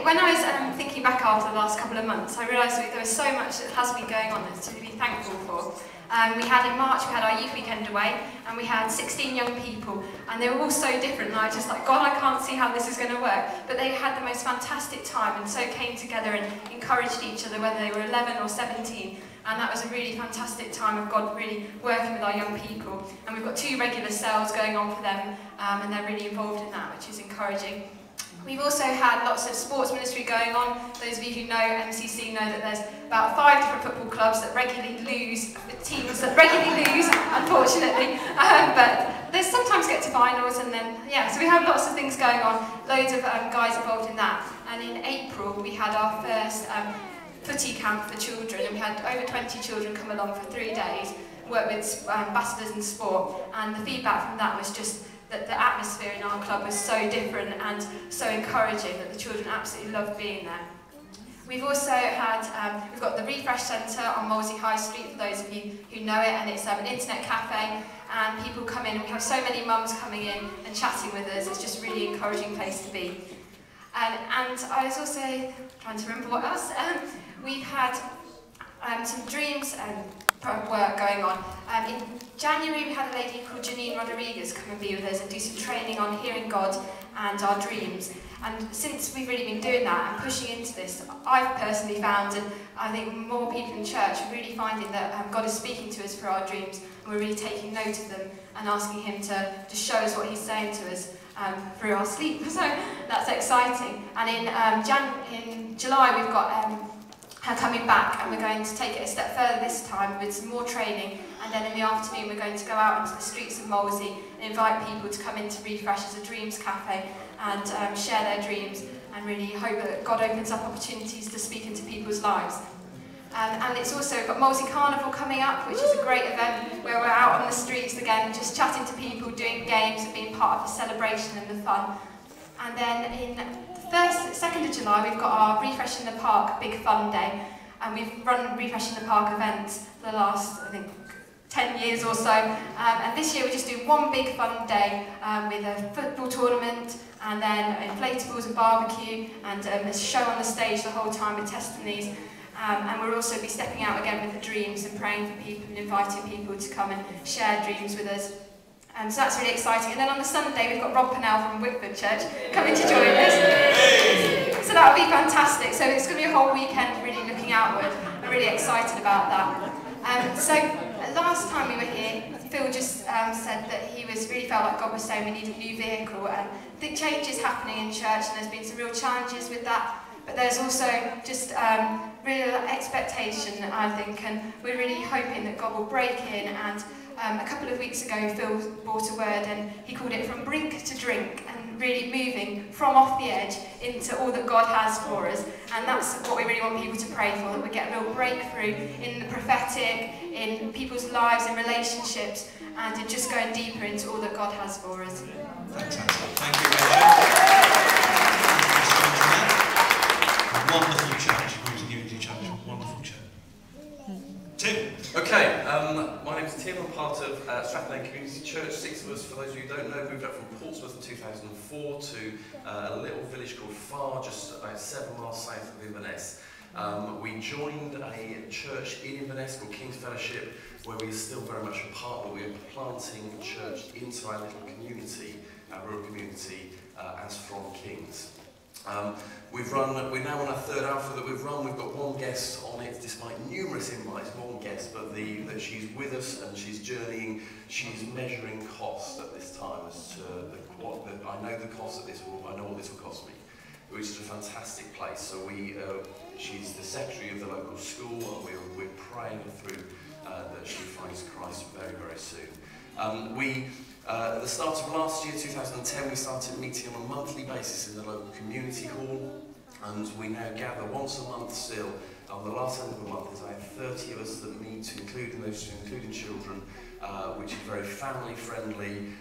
when I was thinking back after the last couple of months, I realised there was so much that has been going on that's to be thankful for. In March, we had our youth weekend away, and we had 16 young people, and they were all so different, and I was just like, God, I can't see how this is going to work. But they had the most fantastic time, and so came together and encouraged each other, whether they were 11 or 17. And that was a really fantastic time of God really working with our young people. And we've got 2 regular cells going on for them, and they're really involved in that, which is encouraging. We've also had lots of sports ministry going on. Those of you who know MCC know that there's about 5 different football clubs that regularly lose, teams that regularly lose, unfortunately. But they sometimes get to finals, and then, so we have lots of things going on. Loads of guys involved in that. And in April, we had our first footy camp for children, and we had over 20 children come along for 3 days, work with ambassadors in sport. And the feedback from that was just that the atmosphere in our club was so different and so encouraging that the children absolutely loved being there. We've also had, we've got the Refresh Centre on Molesey High Street, for those of you who know it, and it's an internet cafe, and people come in, and we have so many mums coming in and chatting with us. It's just a really encouraging place to be. And I was also trying to remember what else. We've had some dreams work going on. In January, we had a lady called Janine Rodriguez come and be with us and do some training on hearing God and our dreams. And since we've really been doing that and pushing into this, I've personally found, and I think more people in church are really finding that God is speaking to us through our dreams, and we're really taking note of them and asking him to show us what he's saying to us through our sleep. So that's exciting. And in July, we've got her coming back, and we're going to take it a step further this time with some more training, and then in the afternoon we're going to go out into the streets of Molesey and invite people to come into Refresh as a Dreams Cafe and share their dreams, and really hope that God opens up opportunities to speak into people's lives. And it's also got Molesey Carnival coming up, which is a great event where we're out on the streets again, just chatting to people, doing games and being part of the celebration and the fun. And then in the 2nd of July, we've got our Refresh in the Park Big Fun Day, and we've run Refresh in the Park events for the last, I think, 10 years or so. And this year we're just doing one big fun day with a football tournament, and then inflatables and barbecue, and a show on the stage the whole time with testimonies. And we'll also be stepping out again with the dreams and praying for people and inviting people to come and share dreams with us. So that's really exciting. And then on the Sunday, we've got Rob Pennell from Whitford Church coming to join us. So that'll be fantastic. So it's going to be a whole weekend really looking outward. I'm really excited about that. So last time we were here, Phil just said that he really felt like God was saying we need a new vehicle. And I think change is happening in church, and there's been some real challenges with that. But there's also just real expectation, I think, and we're really hoping that God will break in. And a couple of weeks ago, Phil brought a word, and he called it from brink to drink, and really moving from off the edge into all that God has for us. And that's what we really want people to pray for, that we get a real breakthrough in the prophetic, in people's lives, in relationships, and in just going deeper into all that God has for us. Fantastic. Thank you very much. Wonderful church. Community church. Wonderful church. Tim. Okay, my name's Tim. I'm part of Strathern Lane Community Church. 6 of us, for those of you who don't know, moved up from Portsmouth in 2004 to a little village called Farr, just about 7 miles south of Inverness. We joined a church in Inverness called King's Fellowship, where we are still very much a part, but we are planting church into our little community, our rural community, as from Kings. We're now on our 3rd Alpha that we've run. We've got 1 guest on it, despite numerous invites, 1 guest, but that she's with us and she's journeying. She's measuring costs at this time as to I know the cost of this I know what this will cost me, which is a fantastic place. So she's the secretary of the local school, and we're praying her through that she finds Christ very, very soon. At the start of last year, 2010, we started meeting on a monthly basis in the local community hall, and we now gather once a month still. On the last end of the month, there's about 30 of us that meet, including children, which is very family friendly,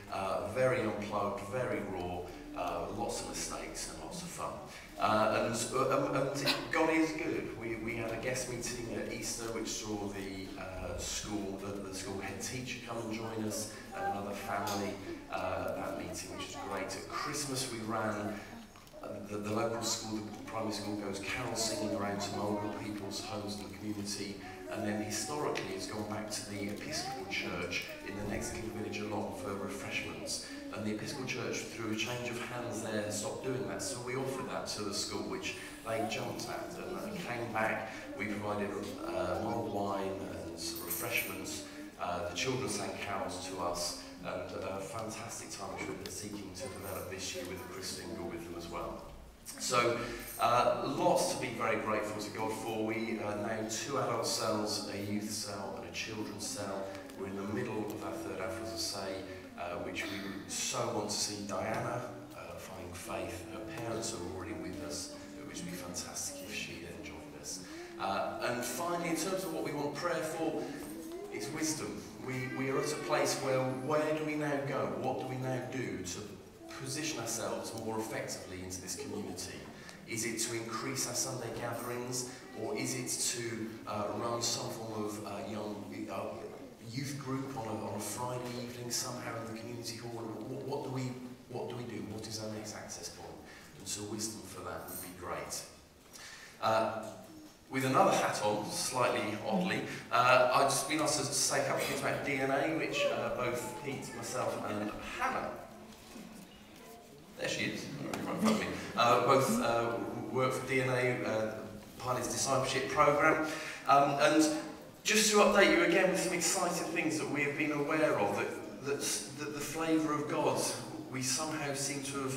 very unplugged, very raw, lots of mistakes and lots of fun. And God is good. We had a guest meeting at Easter which saw the school head teacher come and join us, and another family at that meeting, which was great. At Christmas we ran the local school, the primary school, goes carol singing around to vulnerable people's homes in the community, and then historically it's gone back to the Episcopal Church in the next little village along for refreshments. And the Episcopal Church, through a change of hands there, stopped doing that, so we offered that to the school, which they jumped at, and came back. We provided mulled wine and some refreshments. The children sang carols to us, and a fantastic time which we're seeking to develop this year with a Christingle with them as well. So, lots to be very grateful to God for. We now 2 adult cells, a youth cell and a children's cell. We're in the middle of our third alpha, as I say, which we so want to see Diana finding faith. Her parents are already with us, which would be fantastic if she then joined us. And finally, in terms of what we want prayer for, it's wisdom. We are at a place where do we now go? What do we now do to position ourselves more effectively into this community? Is it to increase our Sunday gatherings, or is it to run some form of young youth group on a Friday evening somehow in the community hall? What do we do? What is our next access point? And so wisdom for that would be great. With another hat on, slightly oddly, I've just been asked to say a couple of things about DNA, which both Pete, myself and Hannah, there she is, right in front of me, both work for DNA, part of its discipleship programme. And just to update you again with some exciting things that we have been aware of, that the flavour of God we somehow seem to have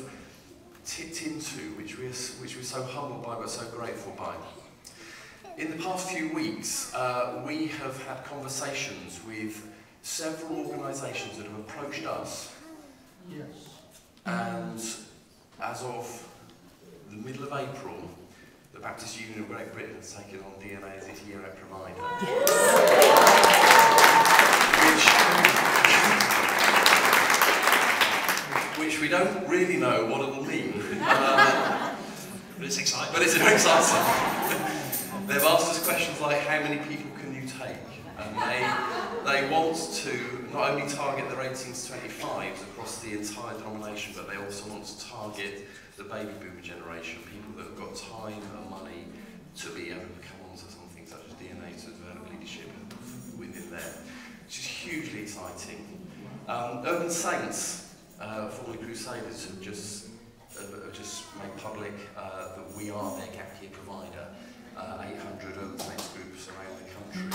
tipped into, which we're so humbled by but so grateful by. In the past few weeks, we have had conversations with several organisations that have approached us. Yes. And as of the middle of April, the Baptist Union of Great Britain has taken on DNA as its year-out provider. Which we don't really know what it will mean. But it's exciting. But it's very exciting. They've asked us questions like, how many people can you take? And they want to not only target the 18s to 25s across the entire denomination, but they also want to target the baby boomer generation, people that have got time and money to be able to come onto something such as DNA to develop leadership within there, which is hugely exciting. Urban Saints, formerly Crusaders, have just made public that we are their gap year provider. 800 Urban Saints groups around the country,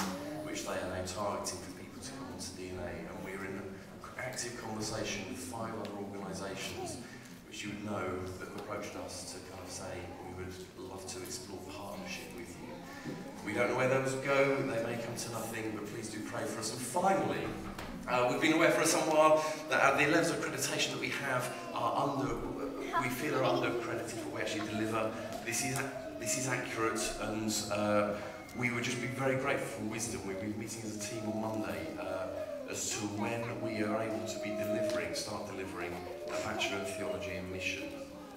which they are now targeting for people to come onto DNA, and we're in an active conversation with 5 other organisations, which you would know that have approached us to kind of say, we would love to explore partnership with you. We don't know where those will go, they may come to nothing, but please do pray for us. And finally, we've been aware for some while that the levels of accreditation that we have are we feel are under-accredited for what we actually deliver. This is accurate, and we would just be very grateful for wisdom. We've been meeting as a team on Monday as to when we are able to be start delivering a Bachelor in Theology and Mission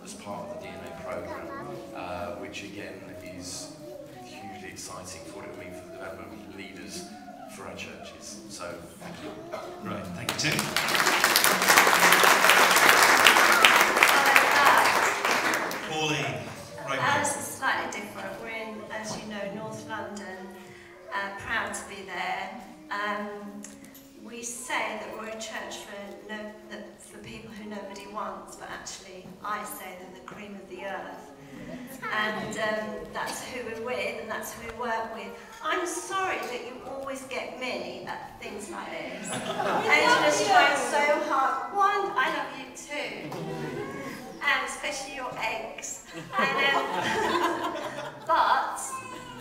as part of the DNA programme, which again is hugely exciting for what it will mean for the development of leaders for our churches. So, thank you. Right, thank you, Tim. Pauline. Ours is slightly different. We're in, as you know, North London, proud to be there. We say that we're a church for people who nobody wants, but actually I say they're the cream of the earth. And that's who we're with and that's who we work with. I'm sorry that you always get me at things like this. Angela's trying so hard. One, I love you too. And especially your eggs. And, but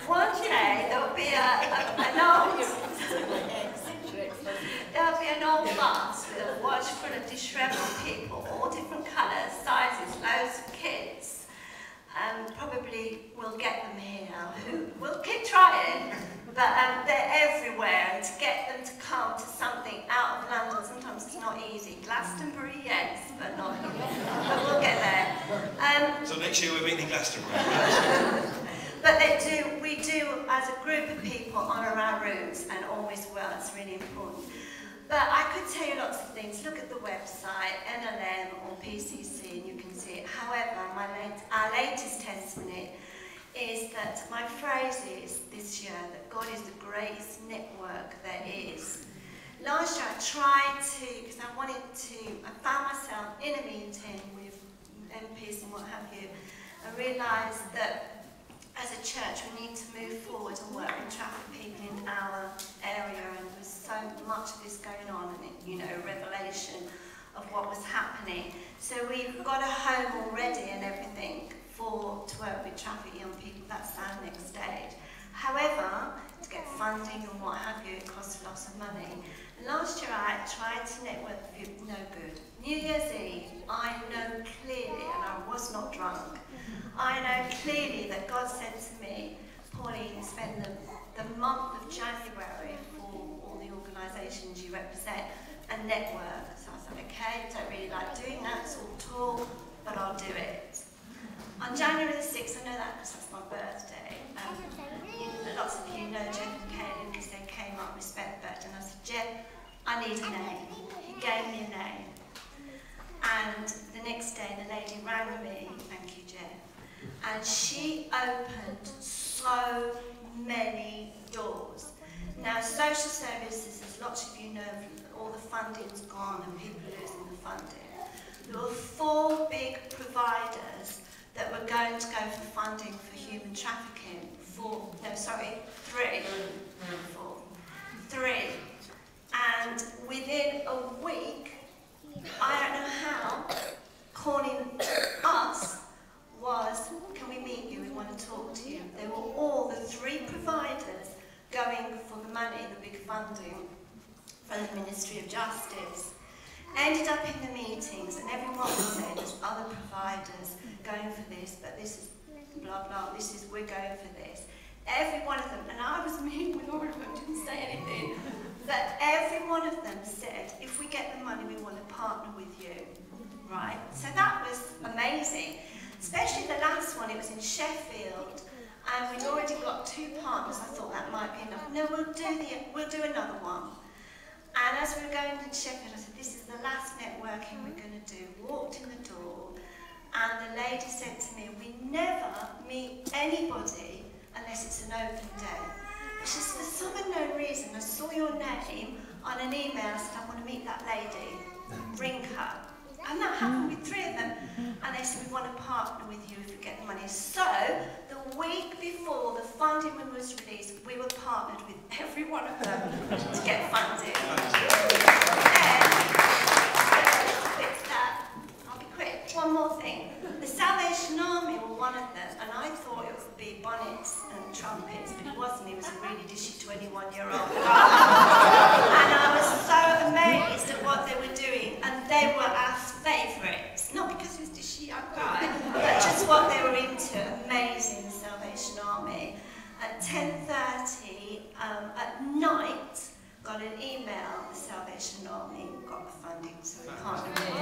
one day there'll be an old bus with a watch full of dishevelled people, all different colours, sizes, loads of kids. Probably we'll get them here. We'll keep trying, but they're everywhere. And to get them to come to something out of London, sometimes it's not easy. Glastonbury, yes, but not. But we'll get there. So next year we're meeting Glastonbury. But we do, as a group of people, honour our roots and always will. It's really important. But I could tell you lots of things. Look at the website, NLM or PCC, and you can community. However, our latest testimony is that my phrase is this year that God is the greatest network there is. Last year I tried to, because I found myself in a meeting with MPs and what have you, and realised that as a church we need to move forward and work with trafficked people in our area, and there was so much of this going on, and revelation of what was happening. So we've got a home already and everything to work with trafficked young people. That's our next stage. However, to get funding and what have you, it costs lots of money. And last year I tried to network with people, no good. New Year's Eve, I know clearly, and I was not drunk, I know clearly that God said to me, Pauline, spend the month of January for all the organisations you represent and network. So I said, okay, I don't really like doing that, it's all talk, but I'll do it. On January the 6th, I know that because that's my birthday. Lots of you know Jeff and Kaylin because they came up with Spent Birthday, and I said, Jeff, I need a name. He gave me a name. And the next day, the lady rang me, thank you, Jeff, and she opened so many doors. Now, social services, as lots of you know, all the funding's gone and people are losing the funding. There were 4 big providers that were going to go for funding for human trafficking. 3. And within a week, I don't know how, calling us was, can we meet you, we want to talk to you. They were all the 3 providers going for the money, the big funding from the Ministry of Justice. Ended up in the meetings and everyone said there's other providers going for this, but this is blah blah, we're going for this. Every one of them, and I was meeting with all of them, didn't say anything, but every one of them said, if we get the money, we want to partner with you, right? So that was amazing, especially the last one. It was in Sheffield, and we'd already got 2 partners. I thought that might be enough. No, we'll do another one. And as we were going to Sheffield, I said, this is the last networking we're going to do. Walked in the door, and the lady said to me, we never meet anybody unless it's an open day. She said, for some unknown reason, I saw your name on an email. I said, I want to meet that lady. Bring her. And that happened with 3 of them. And they said, we want to partner with you if we get the money. So, the week before the funding was released, we were partnered with every one of them to get funding. I'll be quick. One more thing. The Salvation Army were one of them, and I thought it would be bonnets and trumpets, but it wasn't. It was a really dishy 21-year-old guy. And I was so amazed at what they were doing, and they were our favourites. Not because he was a dishy young guy, but just what they were into. Amazing, the Salvation Army. At 10:30 at night, got an email, the Salvation Army got the funding, so we partnered with them.